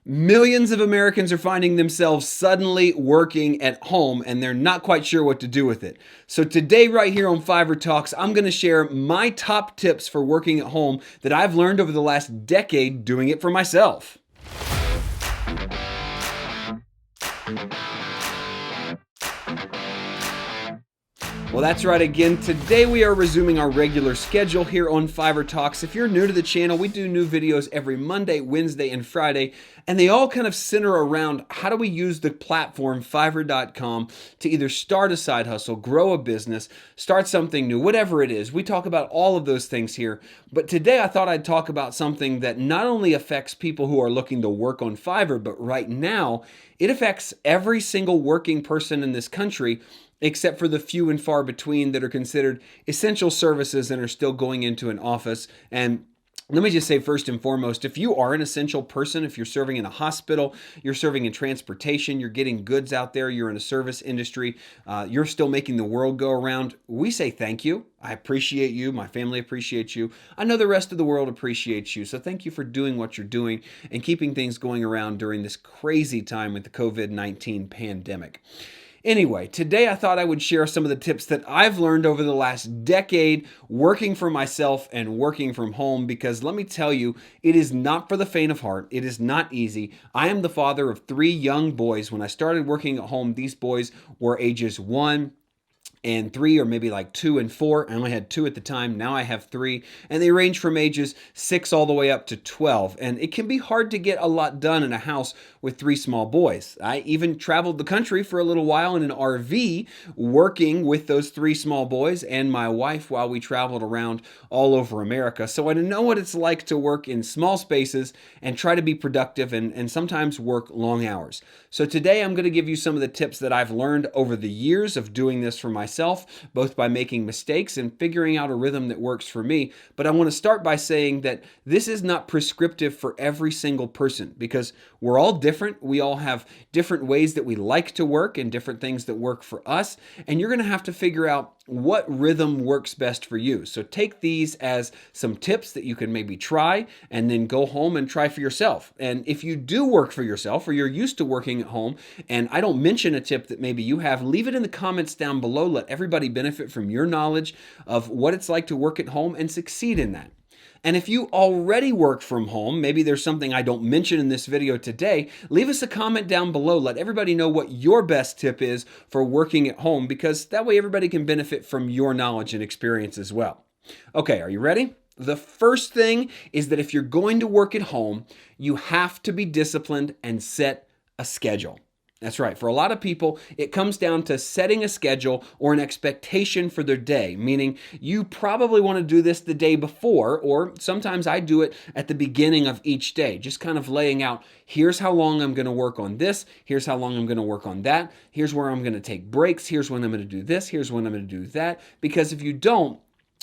Millions of Americans are finding themselves suddenly working at home and they're not quite sure what to do with it. So today right here on Fiverr Talks, I'm going to share my top tips for working at home that I've learned over the last decade doing it for myself. Well, that's right again. Today we are resuming our regular schedule here on Fiverr Talks. If you're new to the channel, we do new videos every Monday, Wednesday, and Friday, and they all kind of center around how do we use the platform Fiverr.com to either start a side hustle, grow a business, start something new, whatever it is. We talk about all of those things here, but today I thought I'd talk about something that not only affects people who are looking to work on Fiverr, but right now it affects every single working person in this country, except for the few and far between that are considered essential services and are still going into an office. And let me just say first and foremost, if you are an essential person, if you're serving in a hospital, you're serving in transportation, you're getting goods out there, you're in a service industry, you're still making the world go around, we say thank you. I appreciate you. My family appreciates you. I know the rest of the world appreciates you. So thank you for doing what you're doing and keeping things going around during this crazy time with the COVID-19 pandemic. Anyway, today I thought I would share some of the tips that I've learned over the last decade working for myself and working from home, because let me tell you, it is not for the faint of heart. It is not easy. I am the father of 3 young boys. When I started working at home, these boys were ages 1 and 3, or maybe like 2 and 4. I only had 2 at the time. Now I have 3, and they range from ages 6 all the way up to 12. And it can be hard to get a lot done in a house with 3 small boys. I even traveled the country for a little while in an RV working with those 3 small boys and my wife while we traveled around all over America. So I know what it's like to work in small spaces and try to be productive and sometimes work long hours. So today I'm going to give you some of the tips that I've learned over the years of doing this for myself, both by making mistakes and figuring out a rhythm that works for me. But I want to start by saying that this is not prescriptive for every single person, because we're all different. We all have different ways that we like to work and different things that work for us. And you're going to have to figure out what rhythm works best for you. So take these as some tips that you can maybe try and then go home and try for yourself. And if you do work for yourself, or you're used to working at home and I don't mention a tip that maybe you have, leave it in the comments down below. Let everybody benefit from your knowledge of what it's like to work at home and succeed in that. And if you already work from home, maybe there's something I don't mention in this video today, leave us a comment down below. Let everybody know what your best tip is for working at home, because that way everybody can benefit from your knowledge and experience as well. Okay, are you ready? The first thing is that if you're going to work at home, you have to be disciplined and set a schedule. That's right. For a lot of people, it comes down to setting a schedule or an expectation for their day, meaning you probably want to do this the day before, or sometimes I do it at the beginning of each day, just kind of laying out, here's how long I'm going to work on this, here's how long I'm going to work on that, here's where I'm going to take breaks, here's when I'm going to do this, here's when I'm going to do that. Because if you don't,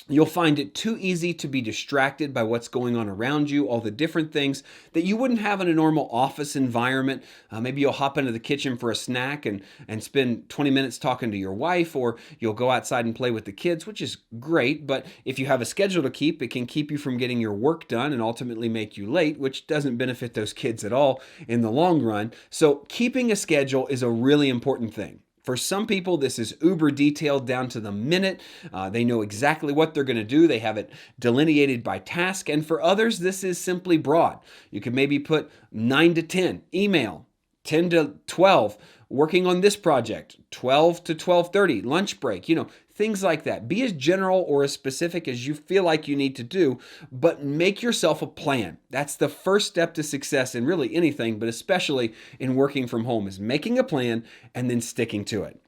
you'll find it too easy to be distracted by what's going on around you, all the different things that you wouldn't have in a normal office environment. Maybe you'll hop into the kitchen for a snack and spend 20 minutes talking to your wife, or you'll go outside and play with the kids, which is great. But if you have a schedule to keep, it can keep you from getting your work done and ultimately make you late, which doesn't benefit those kids at all in the long run. So keeping a schedule is a really important thing. For some people, this is uber detailed down to the minute. They know exactly what they're going to do. They have it delineated by task. And for others, this is simply broad. You can maybe put 9 to 10, email, 10 to 12, working on this project, 12 to 12:30, lunch break, things like that. Be as general or as specific as you feel like you need to do, but make yourself a plan. That's the first step to success in really anything, but especially in working from home, is making a plan and then sticking to it.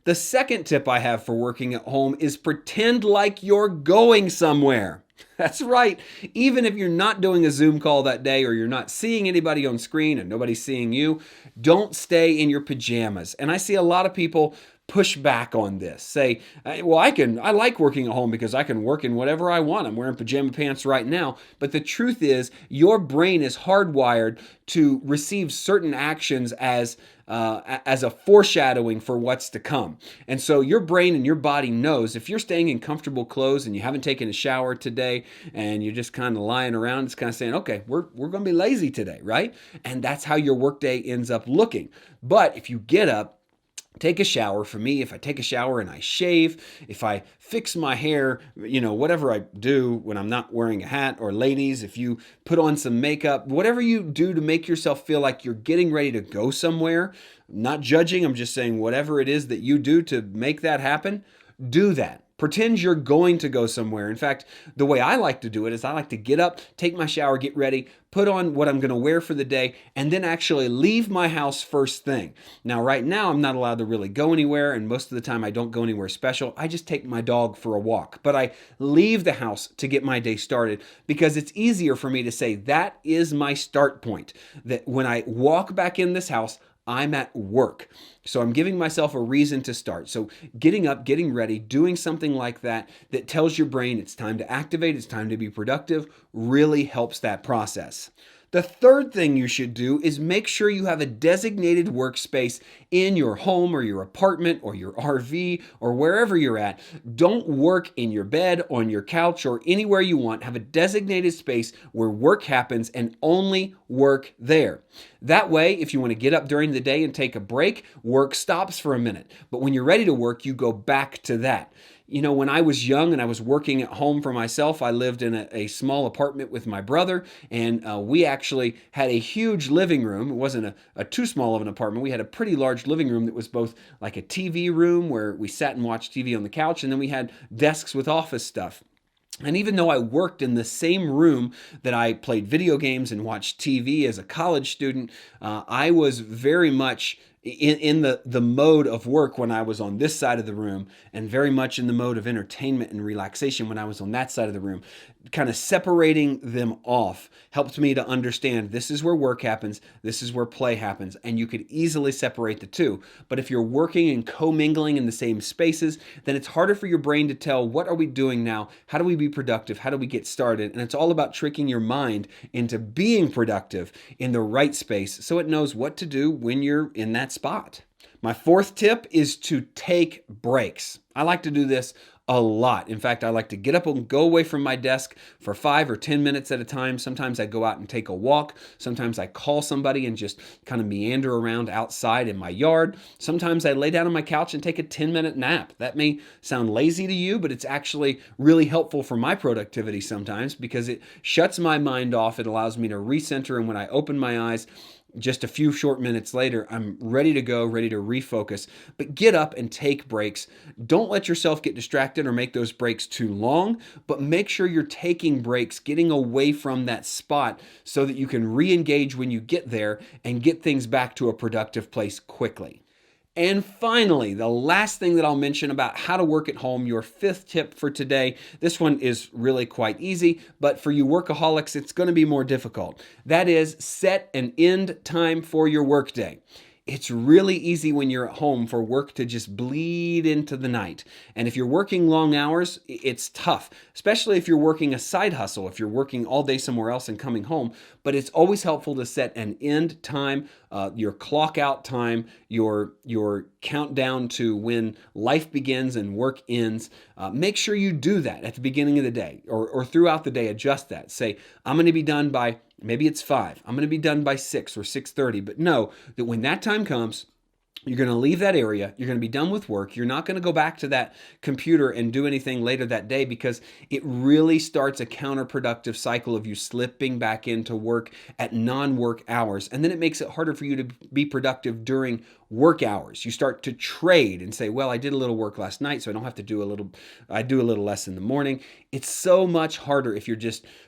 The second tip I have for working at home is pretend like you're going somewhere. That's right. Even if you're not doing a Zoom call that day, or you're not seeing anybody on screen and nobody's seeing you, don't stay in your pajamas. And I see a lot of people push back on this. Say, well, I like working at home because I can work in whatever I want. I'm wearing pajama pants right now. But the truth is, your brain is hardwired to receive certain actions as a foreshadowing for what's to come. And so your brain and your body knows if you're staying in comfortable clothes and you haven't taken a shower today, day and you're just kind of lying around, it's kind of saying, okay, we're going to be lazy today, right? And that's how your workday ends up looking. But if you get up, take a shower. For me, if I take a shower and I shave, if I fix my hair, whatever I do when I'm not wearing a hat, or ladies, if you put on some makeup, whatever you do to make yourself feel like you're getting ready to go somewhere, not judging, I'm just saying whatever it is that you do to make that happen, do that. Pretend you're going to go somewhere. In fact, the way I like to do it is I like to get up, take my shower, get ready, put on what I'm going to wear for the day, and then actually leave my house first thing. Now, right now, I'm not allowed to really go anywhere, and most of the time I don't go anywhere special. I just take my dog for a walk. But I leave the house to get my day started because it's easier for me to say that is my start point. That when I walk back in this house, I'm at work. So I'm giving myself a reason to start. So getting up, getting ready, doing something like that that tells your brain it's time to activate, it's time to be productive, really helps that process. The third thing you should do is make sure you have a designated workspace in your home or your apartment or your RV or wherever you're at. Don't work in your bed, on your couch, or anywhere you want. Have a designated space where work happens and only work there. That way, if you want to get up during the day and take a break, work stops for a minute. But when you're ready to work, you go back to that. When I was young and I was working at home for myself, I lived in a small apartment with my brother, and we actually had a huge living room. It wasn't a too small of an apartment. We had a pretty large living room that was both like a TV room where we sat and watched TV on the couch, and then we had desks with office stuff. And even though I worked in the same room that I played video games and watched TV as a college student, I was very much in the mode of work when I was on this side of the room, and very much in the mode of entertainment and relaxation when I was on that side of the room. Kind of separating them off helped me to understand this is where work happens, this is where play happens, and you could easily separate the two. But if you're working and commingling in the same spaces, then it's harder for your brain to tell, what are we doing now? How do we be productive? How do we get started? And it's all about tricking your mind into being productive in the right space so it knows what to do when you're in that spot. My fourth tip is to take breaks. I like to do this a lot. In fact, I like to get up and go away from my desk for 5 or 10 minutes at a time. Sometimes I go out and take a walk. Sometimes I call somebody and just kind of meander around outside in my yard. Sometimes I lay down on my couch and take a 10-minute nap. That may sound lazy to you, but it's actually really helpful for my productivity sometimes because it shuts my mind off. It allows me to recenter, and when I open my eyes, just a few short minutes later, I'm ready to go, ready to refocus. But get up and take breaks. Don't let yourself get distracted or make those breaks too long, but make sure you're taking breaks, getting away from that spot so that you can re-engage when you get there and get things back to a productive place quickly. And finally, the last thing that I'll mention about how to work at home, your fifth tip for today. This one is really quite easy, but for you workaholics, it's going to be more difficult. That is, set an end time for your workday. It's really easy when you're at home for work to just bleed into the night. And if you're working long hours, it's tough, especially if you're working a side hustle, if you're working all day somewhere else and coming home. But it's always helpful to set an end time, your clock out time, your countdown to when life begins and work ends. Make sure you do that at the beginning of the day or throughout the day. Adjust that. Say, I'm going to be done by, maybe it's 5. I'm going to be done by 6 or 6:30. But know that when that time comes, you're going to leave that area. You're going to be done with work. You're not going to go back to that computer and do anything later that day because it really starts a counterproductive cycle of you slipping back into work at non-work hours. And then it makes it harder for you to be productive during work hours. You start to trade and say, well, I did a little work last night, so I don't have to do I do a little less in the morning. It's so much harder if you're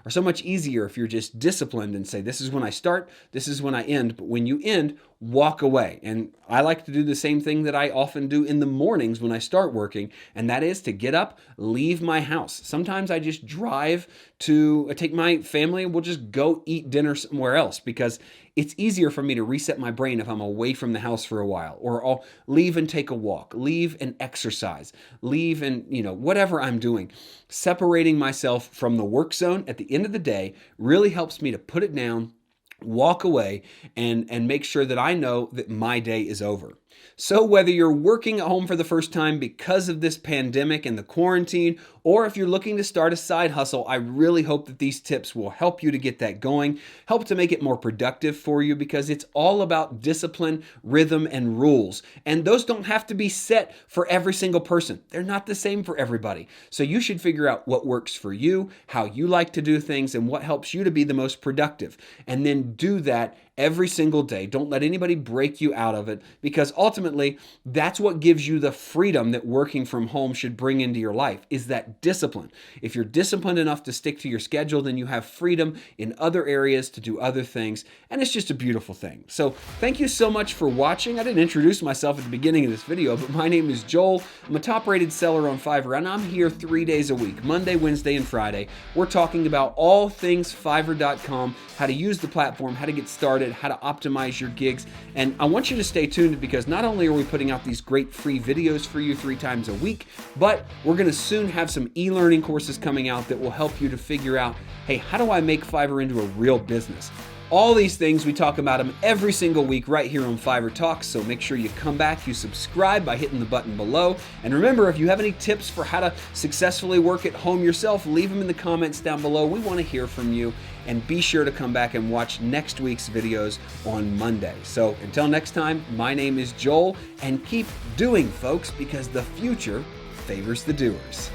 or so much easier if you're just disciplined and say, this is when I start, this is when I end. But when you end, walk away. And I like to do the same thing that I often do in the mornings when I start working, and that is to get up, leave my house. Sometimes I just drive I take my family and we'll just go eat dinner somewhere else because it's easier for me to reset my brain if I'm away from the house for a while, or I'll leave and take a walk, leave and exercise, leave and, whatever I'm doing. Separating myself from the work zone at the end of the day really helps me to put it down, walk away and make sure that I know that my day is over. So whether you're working at home for the first time because of this pandemic and the quarantine, or if you're looking to start a side hustle, I really hope that these tips will help you to get that going, help to make it more productive for you, because it's all about discipline, rhythm, and rules. And those don't have to be set for every single person. They're not the same for everybody. So you should figure out what works for you, how you like to do things, and what helps you to be the most productive. And then do that every single day. Don't let anybody break you out of it, because ultimately that's what gives you the freedom that working from home should bring into your life, is that discipline. If you're disciplined enough to stick to your schedule, then you have freedom in other areas to do other things, and it's just a beautiful thing. So thank you so much for watching. I didn't introduce myself at the beginning of this video, but my name is Joel. I'm a top-rated seller on Fiverr, and I'm here 3 days a week, Monday, Wednesday, and Friday. We're talking about all things Fiverr.com, how to use the platform, how to get started, how to optimize your gigs. And I want you to stay tuned, because not only are we putting out these great free videos for you 3 times a week, but we're going to soon have some e-learning courses coming out that will help you to figure out, hey, how do I make Fiverr into a real business? All these things, we talk about them every single week right here on Fiverr Talks, so make sure you come back, you subscribe by hitting the button below. And remember, if you have any tips for how to successfully work at home yourself, leave them in the comments down below. We want to hear from you. And be sure to come back and watch next week's videos on Monday. So until next time, my name is Joel, and keep doing, folks, because the future favors the doers.